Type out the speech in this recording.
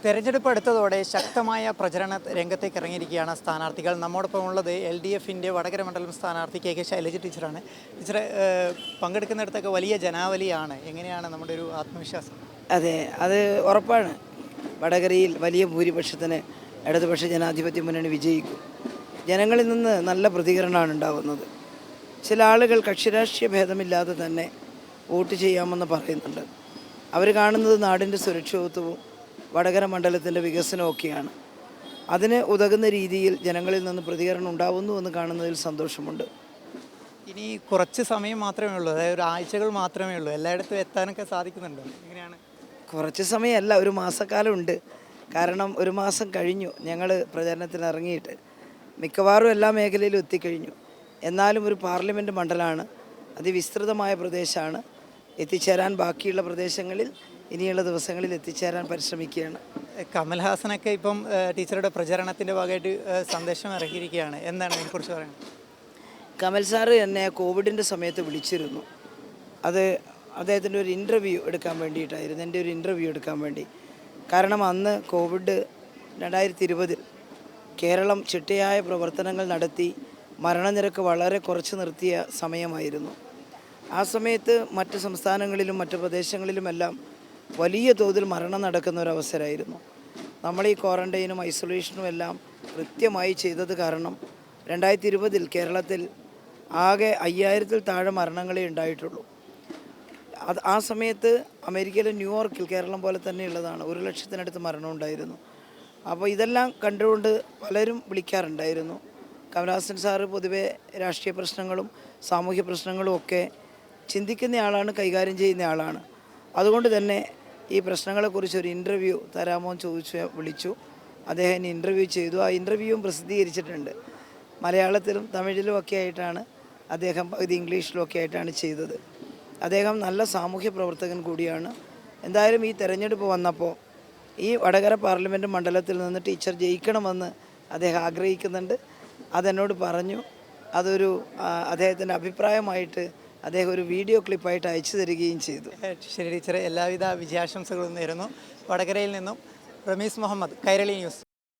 തെരഞ്ഞെടുപ്പ് അടുത്തതോടെ ശക്തമായ പ്രചരണ രംഗത്തേക്ക് ഇറങ്ങിയിരിക്കുകയാണ് സ്ഥാനാർത്ഥികൾ. നമ്മോടൊപ്പം ഉള്ളത് LDFിൻ്റെ വടകര മണ്ഡലം സ്ഥാനാർത്ഥി KK ശൈലജ ടീച്ചറാണ്. ടീച്ചറെ, പങ്കെടുക്കുന്നിടത്തൊക്കെ വലിയ ജനാവലിയാണ്. എങ്ങനെയാണ് നമ്മുടെ ഒരു ആത്മവിശ്വാസം? അതെ, അത് ഉറപ്പാണ്. വടകരയിൽ വലിയ ഭൂരിപക്ഷത്തിന് ഇടതുപക്ഷ ജനാധിപത്യ മുന്നണി വിജയിക്കും. ജനങ്ങളിൽ നിന്ന് നല്ല പ്രതികരണമാണ് ഉണ്ടാകുന്നത്. ചില ആളുകൾ കക്ഷിരാഷ്ട്രീയ ഭേദമില്ലാതെ തന്നെ വോട്ട് ചെയ്യാമെന്ന് പറയുന്നുണ്ട്. അവർ കാണുന്നത് നാടിൻ്റെ സുരക്ഷിതത്വവും വടകര മണ്ഡലത്തിൻ്റെ വികസനമൊക്കെയാണ്. അതിന് ഉതകുന്ന രീതിയിൽ ജനങ്ങളിൽ നിന്ന് പ്രതികരണം ഉണ്ടാവുന്നു എന്ന് കാണുന്നതിൽ സന്തോഷമുണ്ട്. ഇനി കുറച്ച് സമയം മാത്രമേ ഉള്ളൂ, അതായത് ഒരു ആഴ്ചകൾ മാത്രമേ ഉള്ളൂ. എല്ലായിടത്തും എത്താനൊക്കെ സാധിക്കുന്നുണ്ടോ? എങ്ങനെയാണ്? കുറച്ച് സമയമല്ല, ഒരു മാസക്കാലമുണ്ട്. കാരണം ഒരു മാസം കഴിഞ്ഞു ഞങ്ങൾ പ്രചരണത്തിന് ഇറങ്ങിയിട്ട്. മിക്കവാറും എല്ലാ മേഖലയിലും എത്തിക്കഴിഞ്ഞു. എന്നാലും ഒരു പാർലമെൻറ്റ് മണ്ഡലമാണ്, അതിവിസ്തൃതമായ പ്രദേശമാണ്. എത്തിച്ചേരാൻ ബാക്കിയുള്ള പ്രദേശങ്ങളിൽ ഇനിയുള്ള ദിവസങ്ങളിൽ എത്തിച്ചേരാൻ പരിശ്രമിക്കുകയാണ്. കമൽഹാസനൊക്കെ ഇപ്പം ടീച്ചറുടെ പ്രചരണത്തിൻ്റെ ഭാഗമായിട്ട് സന്ദേശം ഇറക്കിയിരിക്കുകയാണ്. എന്താണ് ഇതിനെക്കുറിച്ച് പറയുന്നത്? കമൽ സാറ് എന്നെ കോവിഡിൻ്റെ സമയത്ത് വിളിച്ചിരുന്നു. അത് അദ്ദേഹത്തിൻ്റെ ഒരു ഇൻ്റർവ്യൂ എടുക്കാൻ വേണ്ടിയിട്ടായിരുന്നു, എൻ്റെ ഒരു ഇൻ്റർവ്യൂ എടുക്കാൻ വേണ്ടി. കാരണം അന്ന് കോവിഡ് 2020 കേരളം ചിട്ടയായ പ്രവർത്തനങ്ങൾ നടത്തി മരണനിരക്ക് വളരെ കുറച്ച് നിർത്തിയ സമയമായിരുന്നു. ആ സമയത്ത് മറ്റ് സംസ്ഥാനങ്ങളിലും മറ്റ് പ്രദേശങ്ങളിലുമെല്ലാം വലിയ തോതിൽ മരണം നടക്കുന്ന ഒരവസരമായിരുന്നു. നമ്മൾ ഈ ക്വാറൻറ്റൈനും ഐസൊലേഷനും എല്ലാം കൃത്യമായി ചെയ്തത് കാരണം 2020 കേരളത്തിൽ ആകെ 5000-ൽ താഴെ മരണങ്ങളേ ഉണ്ടായിട്ടുള്ളൂ. ആ സമയത്ത് അമേരിക്കയിലെ ന്യൂയോർക്കിൽ കേരളം പോലെ തന്നെയുള്ളതാണ്, 1,00,000-ത്തിനടുത്ത് മരണം ഉണ്ടായിരുന്നു. അപ്പോൾ ഇതെല്ലാം കണ്ടുകൊണ്ട് പലരും വിളിക്കാറുണ്ടായിരുന്നു. കമൽഹാസൻ സാറ് പൊതുവെ രാഷ്ട്രീയ പ്രശ്നങ്ങളും സാമൂഹ്യ പ്രശ്നങ്ങളും ഒക്കെ ചിന്തിക്കുന്ന ആളാണ്, കൈകാര്യം ചെയ്യുന്ന ആളാണ്. അതുകൊണ്ട് തന്നെ ഈ പ്രശ്നങ്ങളെക്കുറിച്ച് ഒരു ഇൻ്റർവ്യൂ തരാമോ എന്ന് വിളിച്ചു. അദ്ദേഹം ഇൻ്റർവ്യൂ ചെയ്തു. ആ ഇൻ്റർവ്യൂവും പ്രസിദ്ധീകരിച്ചിട്ടുണ്ട്. മലയാളത്തിലും തമിഴിലും ഒക്കെ ആയിട്ടാണ് അദ്ദേഹം, പകുതി ഇംഗ്ലീഷിലും ഒക്കെ ആയിട്ടാണ് ചെയ്തത്. അദ്ദേഹം നല്ല സാമൂഹ്യ പ്രവർത്തകൻ കൂടിയാണ്. എന്തായാലും ഈ തെരഞ്ഞെടുപ്പ് വന്നപ്പോൾ ഈ വടകര പാർലമെൻറ്റ് മണ്ഡലത്തിൽ നിന്ന് ടീച്ചർ ജയിക്കണമെന്ന് അദ്ദേഹം ആഗ്രഹിക്കുന്നുണ്ട്. അതെന്നോട് പറഞ്ഞു. അതൊരു അദ്ദേഹത്തിൻ്റെ അഭിപ്രായമായിട്ട് അദ്ദേഹം ഒരു വീഡിയോ ക്ലിപ്പായിട്ട് അയച്ചു തരികയും ചെയ്തു. ശരി ടീച്ചറെ, എല്ലാവിധ വിജയാശംസകളും നേരുന്നു. വടകരയിൽ നിന്നും റമീസ് മുഹമ്മദ്, കൈരളി ന്യൂസ്.